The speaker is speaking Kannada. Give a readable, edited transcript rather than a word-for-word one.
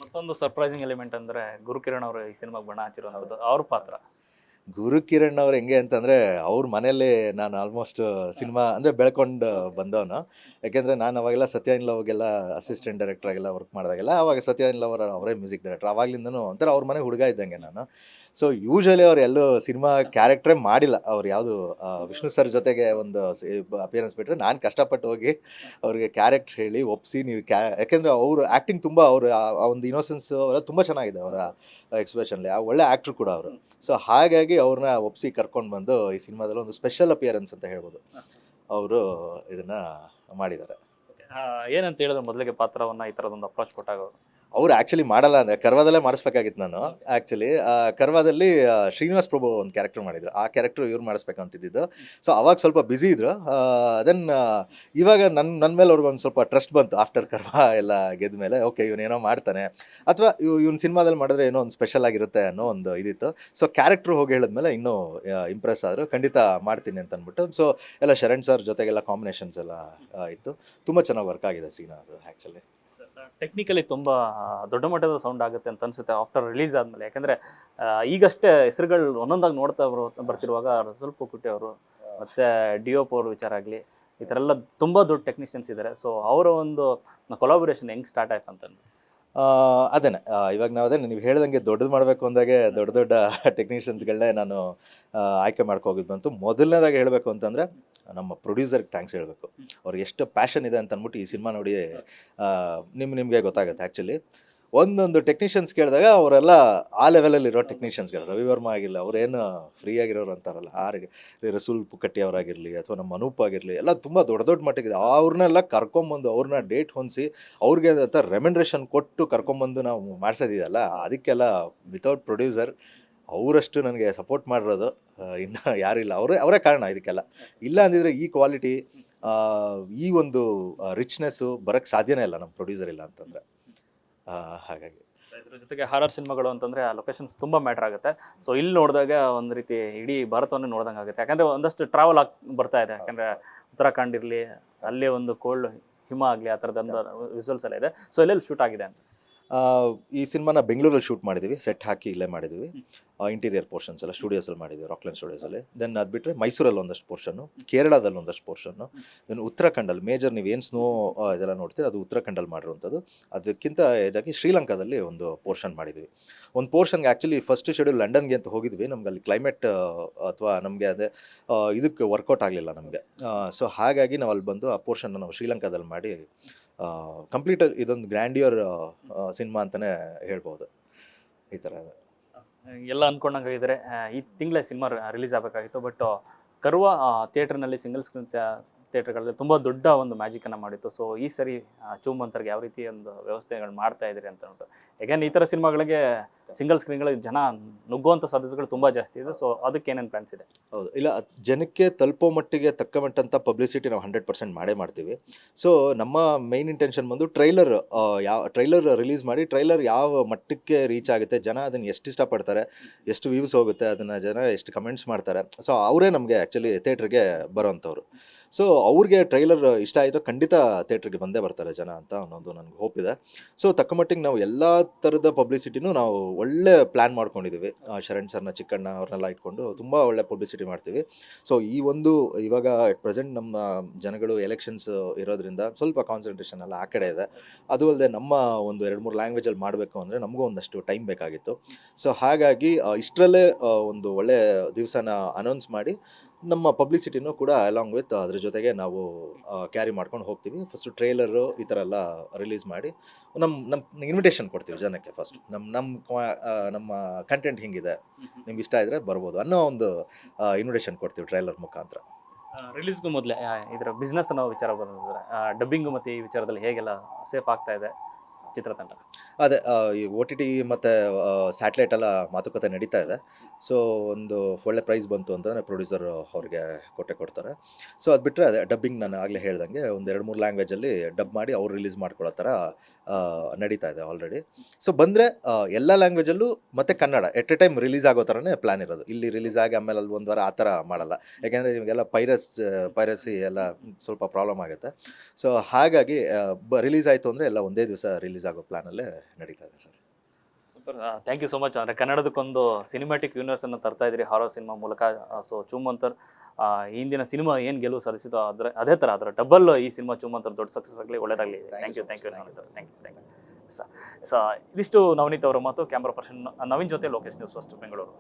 ಮತ್ತೊಂದು ಸರ್ಪ್ರೈಸಿಂಗ್ ಎಲಿಮೆಂಟ್ ಅಂದ್ರೆ ಗುರುಕಿರಣ್ ಅವರು ಈ ಸಿನಿಮಾಗೆ ಬಣ್ಣ ಹಚ್ಚಿರುವಂಥದ್ದು ಅವ್ರ ಪಾತ್ರ. ಗುರುಕಿರಣ್ ಅವ್ರು ಹೆಂಗೆ ಅಂತಂದರೆ ಅವ್ರ ಮನೆಯಲ್ಲಿ ನಾನು ಆಲ್ಮೋಸ್ಟ್ ಸಿನಿಮಾ ಅಂದರೆ ಬೆಳ್ಕೊಂಡು ಬಂದವನು. ಯಾಕೆಂದರೆ ನಾನು ಅವಾಗೆಲ್ಲ ಸತ್ಯ ಇನ್ ಲವ್ಗೆಲ್ಲ ಅಸಿಸ್ಟೆಂಟ್ ಡೈರೆಕ್ಟರ್ ಆಗೆಲ್ಲ ವರ್ಕ್ ಮಾಡಿದಾಗೆಲ್ಲ ಅವಾಗ ಸತ್ಯ ಇನ್ ಲವ್ ಅವರೇ ಮ್ಯೂಸಿಕ್ ಡೈರೆಕ್ಟರ್. ಆವಾಗಲಿಂದನೂ ಒಂಥರ ಅವ್ರ ಮನೆ ಹುಡುಗ ಇದ್ದಂಗೆ ನಾನು. ಸೊ ಯೂಶ್ವಲಿ ಅವ್ರು ಎಲ್ಲೂ ಸಿನಿಮಾ ಕ್ಯಾರೆಕ್ಟ್ರೇ ಮಾಡಿಲ್ಲ. ಅವ್ರು ಯಾವುದು ವಿಷ್ಣು ಸರ್ ಜೊತೆಗೆ ಒಂದು ಅಪಿಯರೆನ್ಸ್ ಬಿಟ್ಟರೆ ನಾನು ಕಷ್ಟಪಟ್ಟು ಹೋಗಿ ಅವ್ರಿಗೆ ಕ್ಯಾರೆಕ್ಟ್ರ್ ಹೇಳಿ ಒಪ್ಪಿಸಿ ನೀವು ಯಾಕೆಂದರೆ ಅವರು ಆ್ಯಕ್ಟಿಂಗ್ ತುಂಬ ಅವರು ಆ ಒಂದು ಇನ್ನೋಸೆನ್ಸ್ ಅವರ ತುಂಬ ಚೆನ್ನಾಗಿದೆ ಅವರ ಎಕ್ಸ್ಪ್ರೆಷನ್ಲಿ. ಆ ಒಳ್ಳೆ ಆ್ಯಕ್ಟ್ರು ಕೂಡ ಅವರು. ಸೊ ಹಾಗಾಗಿ ಅವ್ರನ್ನ ಒಪ್ಪಿಸಿ ಕರ್ಕೊಂಡು ಬಂದು ಈ ಸಿನಿಮಾದಲ್ಲಿ ಒಂದು ಸ್ಪೆಷಲ್ ಅಪಿಯರೆನ್ಸ್ ಅಂತ ಹೇಳ್ಬೋದು ಅವರು ಇದನ್ನು ಮಾಡಿದ್ದಾರೆ. ಏನಂತ ಹೇಳಿದ್ರೆ ಮೊದಲಿಗೆ ಪಾತ್ರವನ್ನ ಈ ಥರದೊಂದು ಅಪ್ರೋಚ್ ಕೊಟ್ಟಾಗ ಅವ್ರು? ಅವ್ರು ಆ್ಯಕ್ಚುಲಿ ಮಾಡಲ್ಲ ಅಂದರೆ ಕರ್ವಾದಲ್ಲೇ ಮಾಡಿಸ್ಬೇಕಾಗಿತ್ತು ನಾನು. ಆ್ಯಕ್ಚುಲಿ ಕರ್ವಾದಲ್ಲಿ ಶ್ರೀನಿವಾಸ್ ಪ್ರಭು ಒಂದು ಕ್ಯಾರೆಕ್ಟರ್ ಮಾಡಿದ್ರು. ಆ ಕ್ಯಾರೆಕ್ಟ್ರು ಇವ್ರು ಮಾಡಿಸ್ಬೇಕಂತಿದ್ದು. ಸೊ ಅವಾಗ ಸ್ವಲ್ಪ ಬ್ಯುಸಿ ಇದ್ರು. ದೆನ್ ಇವಾಗ ನನ್ನ ಮೇಲೆ ಅವ್ರಿಗೊಂದು ಸ್ವಲ್ಪ ಟ್ರಸ್ಟ್ ಬಂತು ಆಫ್ಟರ್ ಕರ್ವಾ ಎಲ್ಲ ಗೆದ್ದ ಮೇಲೆ. ಓಕೆ ಇವನೇನೋ ಮಾಡ್ತಾನೆ ಅಥವಾ ಇವ್ನ ಸಿನಿಮಾದಲ್ಲಿ ಮಾಡಿದ್ರೆ ಏನೋ ಒಂದು ಸ್ಪೆಷಲ್ ಆಗಿರುತ್ತೆ ಅನ್ನೋ ಒಂದು ಇದಿತ್ತು. ಸೊ ಕ್ಯಾರೆಕ್ಟ್ರು ಹೋಗಿ ಹೇಳಿದ್ಮೇಲೆ ಇನ್ನೂ ಇಂಪ್ರೆಸ್ ಆದರು. ಖಂಡಿತ ಮಾಡ್ತೀನಿ ಅಂತ ಅಂದ್ಬಿಟ್ಟು. ಸೊ ಎಲ್ಲ ಶರಣ್ ಸರ್ ಜೊತೆಗೆಲ್ಲ ಕಾಂಬಿನೇಷನ್ಸ್ ಎಲ್ಲ ಇತ್ತು. ತುಂಬ ಚೆನ್ನಾಗಿ ವರ್ಕ್ ಆಗಿದೆ ಸೀನ್ ಅದು ಆ್ಯಕ್ಚುಲಿ. ಟೆಕ್ನಿಕಲಿ ತುಂಬಾ ದೊಡ್ಡ ಮಟ್ಟದ ಸೌಂಡ್ ಆಗುತ್ತೆ ಅಂತ ಅನ್ಸುತ್ತೆ ಆಫ್ಟರ್ ರಿಲೀಸ್ ಆದ್ಮೇಲೆ. ಯಾಕಂದ್ರೆ ಈಗಷ್ಟೇ ಹೆಸರುಗಳು ಒಂದೊಂದಾಗಿ ನೋಡ್ತಾ ಬರ್ತಿರುವಾಗ ರಸಲ್ ಪುಕುಟೆ ಅವರು ಮತ್ತೆ ಡಿಯೋಪ್ ಅವ್ರ ವಿಚಾರ ಆಗಲಿ, ಈ ಥರ ಎಲ್ಲ ತುಂಬ ದೊಡ್ಡ ಟೆಕ್ನಿಷಿಯನ್ಸ್ ಇದ್ದಾರೆ. ಸೊ ಅವರ ಒಂದು ಕೊಲಾಬರೇಷನ್ ಹೆಂಗೆ ಸ್ಟಾರ್ಟ್ ಆಯ್ತು ಅಂತ? ಅದೇನೆ ಇವಾಗ ನಾವು ಅದೇ ನೀವು ಹೇಳ್ದಂಗೆ ದೊಡ್ಡದು ಮಾಡಬೇಕು ಅಂದಾಗೆ ದೊಡ್ಡ ದೊಡ್ಡ ಟೆಕ್ನಿಷಿಯನ್ಸ್ಗಳನ್ನೇ ನಾನು ಆಯ್ಕೆ ಮಾಡ್ಕೋಗಿದ್ದು ಬಂತು. ಮೊದಲನೇದಾಗಿ ಹೇಳಬೇಕು ಅಂತಂದರೆ ನಮ್ಮ ಪ್ರೊಡ್ಯೂಸರ್ಗೆ ಥ್ಯಾಂಕ್ಸ್ ಹೇಳಬೇಕು. ಅವ್ರಿಗೆ ಎಷ್ಟು ಪ್ಯಾಷನ್ ಇದೆ ಅಂತ ಅಂದ್ಬಿಟ್ಟು ಈ ಸಿನಿಮಾ ನೋಡಿ ನಿಮಗೆ ಗೊತ್ತಾಗುತ್ತೆ. ಆ್ಯಕ್ಚುಲಿ ಒಂದೊಂದು ಟೆಕ್ನಿಷಿಯನ್ಸ್ ಕೇಳಿದಾಗ ಅವರೆಲ್ಲ ಆ ಲೆವೆಲಲ್ಲಿರೋ ಟೆಕ್ನಿಷಿಯನ್ಸ್ಗಳು. ರವಿ ವರ್ಮ ಆಗಿರಲಿ, ಅವರೇನು ಫ್ರೀ ಆಗಿರೋರು ಅಂತಾರಲ್ಲ, ರಸೂಲ್ ಪುಕಟ್ಟಿ ಅವರಾಗಿರಲಿ ಅಥವಾ ನಮ್ಮ ಅನೂಪ್ ಆಗಿರಲಿ, ಎಲ್ಲ ತುಂಬ ದೊಡ್ಡ ದೊಡ್ಡ ಮಟ್ಟಿಗಿದೆ. ಅವ್ರನ್ನೆಲ್ಲ ಕರ್ಕೊಂಬಂದು ಅವ್ರನ್ನ ಡೇಟ್ ಹೊಂದಿಸಿ ಅವ್ರಿಗೆ ಅಂತ ರೆಮ್ಯುನರೇಷನ್ ಕೊಟ್ಟು ಕರ್ಕೊಂಬಂದು ನಾವು ಮಾಡಿಸೋದಿದೆಯಲ್ಲ, ಅದಕ್ಕೆಲ್ಲ ವಿತೌಟ್ ಪ್ರೊಡ್ಯೂಸರ್ ಅವರಷ್ಟು ನನಗೆ ಸಪೋರ್ಟ್ ಮಾಡಿರೋದು ಇನ್ನು ಯಾರಿಲ್ಲ. ಅವರೇ ಕಾರಣ ಇದಕ್ಕೆಲ್ಲ. ಇಲ್ಲ ಅಂದಿದ್ರೆ ಈ ಕ್ವಾಲಿಟಿ ಈ ಒಂದು ರಿಚ್ನೆಸ್ಸು ಬರೋಕ್ಕೆ ಸಾಧ್ಯನೇ ಇಲ್ಲ ನಮ್ಮ ಪ್ರೊಡ್ಯೂಸರ್ ಇಲ್ಲ ಅಂತಂದರೆ. ಹಾಗಾಗಿ ಇದ್ರ ಜೊತೆಗೆ ಹಾರರ್ ಸಿನಿಮಾಗಳು ಅಂತಂದ್ರೆ ಆ ಲೊಕೇಶನ್ಸ್ ತುಂಬ ಮ್ಯಾಟರ್ ಆಗುತ್ತೆ. ಸೊ ಇಲ್ಲಿ ನೋಡಿದಾಗ ಒಂದು ರೀತಿ ಇಡೀ ಭಾರತವನ್ನು ನೋಡ್ದಂಗೆ ಆಗುತ್ತೆ. ಯಾಕಂದರೆ ಒಂದಷ್ಟು ಟ್ರಾವೆಲ್ ಬರ್ತಾ ಇದೆ. ಯಾಕಂದರೆ ಉತ್ತರಾಖಂಡ್ ಇರಲಿ, ಅಲ್ಲೇ ಒಂದು ಕೋಲ್ಡ್ ಹಿಮ ಆಗಲಿ, ಆ ಥರದೊಂದು ವಿಸುವಲ್ಸ್ ಎಲ್ಲ ಇದೆ. ಸೊ ಎಲ್ಲೆಲ್ಲಿ ಶೂಟ್ ಆಗಿದೆ ಅಂತ? ಈ ಸಿನಿಮಾನ ಬೆಂಗಳೂರಲ್ಲಿ ಶೂಟ್ ಮಾಡಿದ್ದೀವಿ. ಸೆಟ್ ಹಾಕಿ ಇಲ್ಲೇ ಮಾಡಿದ್ದೀವಿ. ಇಂಟೀರಿಯರ್ ಪೋರ್ಷನ್ಸ್ ಎಲ್ಲ ಸ್ಟುಡಿಯೋಸಲ್ಲಿ ಮಾಡಿದ್ದೀವಿ, ರಾಕ್ಲೈನ್ ಸ್ಟುಡಿಯೋಸಲ್ಲಿ. ದೆನ್ ಅದು ಬಿಟ್ಟರೆ ಮೈಸೂರಲ್ಲಿ ಒಂದಷ್ಟು ಪೋರ್ಷನ್ನು, ಕೇರಳದಲ್ಲಿ ಒಂದಷ್ಟು ಪೋರ್ಷನ್ನು, ದೆನ್ ಉತ್ತರಾಖಂಡಲ್ಲಿ ಮೇಜರ್ ನೀವು ಏನು ಸ್ನೋ ಇದೆಲ್ಲ ನೋಡ್ತೀರಿ ಅದು ಉತ್ತರಾಖಂಡಲ್ಲಿ ಮಾಡಿರುವಂಥದ್ದು. ಅದಕ್ಕಿಂತ ಇದಾಗಿ ಶ್ರೀಲಂಕಾದಲ್ಲಿ ಒಂದು ಪೋರ್ಷನ್ ಮಾಡಿದ್ವಿ. ಒಂದು ಪೋರ್ಷನ್ಗೆ ಆ್ಯಕ್ಚುಲಿ ಫಸ್ಟ್ ಶೆಡ್ಯೂಲ್ ಲಂಡನ್ಗೆ ಅಂತ ಹೋಗಿದ್ವಿ. ನಮ್ಗೆ ಅಲ್ಲಿ ಕ್ಲೈಮೇಟ್ ಅಥವಾ ನಮಗೆ ಅದೇ ಇದಕ್ಕೆ ವರ್ಕೌಟ್ ಆಗಲಿಲ್ಲ ನಮಗೆ. ಸೊ ಹಾಗಾಗಿ ನಾವು ಅಲ್ಲಿ ಬಂದು ಆ ಪೋರ್ಷನ್ನ ನಾವು ಶ್ರೀಲಂಕಾದಲ್ಲಿ ಮಾಡಿ ಕಂಪ್ಲೀಟ್ ಇದೊಂದು ಗ್ರ್ಯಾಂಡಿಯರ್ ಸಿನಿಮಾ ಅಂತಲೇ ಹೇಳ್ಬೋದು. ಈ ಥರ ಎಲ್ಲ ಅಂದ್ಕೊಂಡಂಗಿದ್ರೆ ಈ ತಿಂಗಳೇ ಸಿನಿಮಾ ರಿಲೀಸ್ ಆಗಬೇಕಾಗಿತ್ತು. ಬಟ್ ಕರ್ವಾ ಥಿಯೇಟ್ರ್ನಲ್ಲಿ ಸಿಂಗಲ್ ಸ್ಕ್ರೀನ್ ಥಿಯೇಟ್ರ್ಗಳಲ್ಲಿ ತುಂಬ ದೊಡ್ಡ ಒಂದು ಮ್ಯಾಜಿಕನ್ನು ಮಾಡಿತ್ತು. ಸೊ ಈ ಸರಿ ಚೂಮಂತರ್ಗೆ ಯಾವ ರೀತಿ ಒಂದು ವ್ಯವಸ್ಥೆಗಳು ಮಾಡ್ತಾ ಇದ್ದೀರಿ ಅಂತ ಉಂಟು? ಯಾಕಂದ್ರೆ ಈ ಥರ ಸಿನಿಮಾಗಳಿಗೆ ಸಿಂಗಲ್ ಸ್ಕ್ರೀನ್ಗಳಿಗೆ ಜನ ನುಗ್ಗುವಂಥ ಸಾಧ್ಯತೆಗಳು ತುಂಬ ಜಾಸ್ತಿ ಇದೆ. ಸೊ ಅದಕ್ಕೆ ಏನೇನು ಪ್ಲಾನ್ಸ್ ಇದೆ? ಹೌದು, ಇಲ್ಲ ಜನಕ್ಕೆ ತಲುಪೋ ಮಟ್ಟಿಗೆ ತಕ್ಕ ಮಟ್ಟಂಥ ಪಬ್ಲಿಸಿಟಿ ನಾವು 100% ಮಾಡೇ ಮಾಡ್ತೀವಿ. ಸೊ ನಮ್ಮ ಮೈನ್ ಇಂಟೆನ್ಷನ್ ಬಂದು ಟ್ರೈಲರ್ ರಿಲೀಸ್ ಮಾಡಿ ಟ್ರೈಲರ್ ಯಾವ ಮಟ್ಟಕ್ಕೆ ರೀಚ್ ಆಗುತ್ತೆ, ಜನ ಅದನ್ನು ಎಷ್ಟು ಇಷ್ಟಪಡ್ತಾರೆ, ಎಷ್ಟು ವ್ಯೂಸ್ ಹೋಗುತ್ತೆ, ಅದನ್ನು ಜನ ಎಷ್ಟು ಕಮೆಂಟ್ಸ್ ಮಾಡ್ತಾರೆ. ಸೊ ಅವರೇ ನಮಗೆ ಆ್ಯಕ್ಚುಲಿ ಥಿಯೇಟ್ರಿಗೆ ಬರೋವಂಥವ್ರು. ಸೊ ಅವ್ರಿಗೆ ಟ್ರೈಲರ್ ಇಷ್ಟ ಆಯಿತು ಖಂಡಿತ ಥಿಯೇಟ್ರಿಗೆ ಬಂದೇ ಬರ್ತಾರೆ ಜನ ಅಂತ ಅನ್ನೋದು ನನಗೆ ಹೋಪ್ ಇದೆ. ಸೊ ತಕ್ಕ ಮಟ್ಟಿಗೆ ನಾವು ಎಲ್ಲ ಥರದ ಪಬ್ಲಿಸಿಟಿನೂ ನಾವು ಒಳ್ಳೆ ಪ್ಲ್ಯಾನ್ ಮಾಡ್ಕೊಂಡಿದ್ದೀವಿ. ಶರಣ್ ಸರ್ನ, ಚಿಕ್ಕಣ್ಣ ಅವ್ರನ್ನೆಲ್ಲ ಇಟ್ಕೊಂಡು ತುಂಬ ಒಳ್ಳೆ ಪಬ್ಲಿಸಿಟಿ ಮಾಡ್ತೀವಿ. ಸೊ ಈ ಒಂದು ಇವಾಗ ಅಟ್ ಪ್ರೆಸೆಂಟ್ ನಮ್ಮ ಜನಗಳು ಎಲೆಕ್ಷನ್ಸ್ ಇರೋದ್ರಿಂದ ಸ್ವಲ್ಪ ಕಾನ್ಸಂಟ್ರೇಷನ್ ಎಲ್ಲ ಆ ಕಡೆ ಇದೆ. ಅದು ಅಲ್ಲದೆ ನಮ್ಮ ಒಂದು 2-3 ಲ್ಯಾಂಗ್ವೇಜಲ್ಲಿ ಮಾಡಬೇಕು ಅಂದರೆ ನಮಗೂ ಒಂದಷ್ಟು ಟೈಮ್ ಬೇಕಾಗಿತ್ತು. ಸೊ ಹಾಗಾಗಿ ಇಷ್ಟರಲ್ಲೇ ಒಂದು ಒಳ್ಳೆ ದಿವಸನ ಅನೌನ್ಸ್ ಮಾಡಿ ನಮ್ಮ ಪಬ್ಲಿಸಿಟಿನೂ ಕೂಡ ಅಲಾಂಗ್ ವಿತ್ ಅದ್ರ ಜೊತೆಗೆ ನಾವು ಕ್ಯಾರಿ ಮಾಡ್ಕೊಂಡು ಹೋಗ್ತೀವಿ. ಫಸ್ಟು ಟ್ರೇಲರು ಈ ಥರ ಎಲ್ಲ ರಿಲೀಸ್ ಮಾಡಿ ನಮ್ಮ ಇನ್ವಿಟೇಷನ್ ಕೊಡ್ತೀವಿ ಜನಕ್ಕೆ. ಫಸ್ಟ್ ನಮ್ಮ ಕಂಟೆಂಟ್ ಹಿಂಗಿದೆ, ನಿಮ್ಗೆ ಇಷ್ಟ ಇದ್ದರೆ ಬರ್ಬೋದು ಅನ್ನೋ ಒಂದು ಇನ್ವಿಟೇಷನ್ ಕೊಡ್ತೀವಿ ಟ್ರೈಲರ್ ಮುಖಾಂತರ. ರಿಲೀಸ್ಗೂ ಮೊದಲೇ ಇದರ ಬಿಸ್ನೆಸ್ ಅನ್ನೋ ವಿಚಾರ ಬಂದಿದ್ದಾರೆ. ಡಬ್ಬಿಂಗು ಮತ್ತು ಈ ವಿಚಾರದಲ್ಲಿ ಹೇಗೆಲ್ಲ ಸೇಫ್ ಆಗ್ತಾ ಇದೆ ಚಿತ್ರತಂಡ? ಅದೇ ಈ OTT ಮತ್ತು ಸ್ಯಾಟಲೈಟ್ ಎಲ್ಲ ಮಾತುಕತೆ ನಡೀತಾ ಇದೆ. ಸೊ ಒಂದು ಒಳ್ಳೆ ಪ್ರೈಸ್ ಬಂತು ಅಂತಂದರೆ ಪ್ರೊಡ್ಯೂಸರ್ ಅವ್ರಿಗೆ ಕೊಡ್ತಾರೆ. ಸೊ ಅದು ಬಿಟ್ಟರೆ ಅದೇ ಡಬ್ಬಿಂಗ್ ನಾನು ಆಗಲೇ ಹೇಳ್ದಂಗೆ ಒಂದು 2-3 ಲ್ಯಾಂಗ್ವೇಜಲ್ಲಿ ಡಬ್ ಮಾಡಿ ಅವ್ರು ರಿಲೀಸ್ ಮಾಡ್ಕೊಳ್ಳೋ ಥರ ನಡೀತಾ ಇದೆ ಆಲ್ರೆಡಿ. ಸೊ ಬಂದರೆ ಎಲ್ಲ ಲ್ಯಾಂಗ್ವೇಜಲ್ಲೂ ಮತ್ತು Kannada at a time release ಆಗೋ ಥರನೇ ಪ್ಲ್ಯಾನ್ ಇರೋದು. ಇಲ್ಲಿ ರಿಲೀಸ್ ಆಗಿ ಆಮೇಲೆ ಅಲ್ಲಿ ಒಂದು ವಾರ ಆ ಥರ ಮಾಡಲ್ಲ. ಯಾಕೆಂದರೆ ನಿಮಗೆಲ್ಲ ಪೈರಸಿ ಎಲ್ಲ ಸ್ವಲ್ಪ ಪ್ರಾಬ್ಲಮ್ ಆಗುತ್ತೆ. ಸೊ ಹಾಗಾಗಿ ರಿಲೀಸ್ ಆಯಿತು ಅಂದರೆ ಎಲ್ಲ ಒಂದೇ ದಿವಸ ರಿಲೀಸ್ ಆಗೋ ಪ್ಲ್ಯಾನಲ್ಲೇ ಮೇಲೆ ನಡೀತಾ ಇದೆ sir. Super, thank you so much. ಅಂದರೆ ಕನ್ನಡದಕ್ಕೊಂದು ಸಿನಿಮ್ಯಾಟಿಕ್ ಯೂನಿವರ್ಸನ್ನು ತರ್ತಾ ಇದ್ರಿ ಹಾರರ್ ಸಿನಿಮಾ ಮೂಲಕ. ಸೊ ಚೂಮಂತರ್ ಹಿಂದಿನ ಸಿನಿಮಾ ಏನು ಗೆಲುವು ಸಾಧಿಸಿದೋ ಅದೇ ಥರ ಅದರ ಡಬಲ್ ಈ ಸಿನಿಮಾ ಚೂಮಂತರ್ ದೊಡ್ಡ ಸಕ್ಸಸ್ ಆಗಲಿ, ಒಳ್ಳೇದಾಗಲಿ. Thank you Navneet. Thank you. ಇದಿಷ್ಟು ನವನೀತ್ ಅವರ ಮಾತು. ಕ್ಯಾಮ್ರಾ ಪರ್ಸನ್ ನವೀನ್ ಜೊತೆ ಲೋಕೇಶ್, ನ್ಯೂಸ್ ಫಸ್ಟ್ ಬೆಂಗಳೂರು.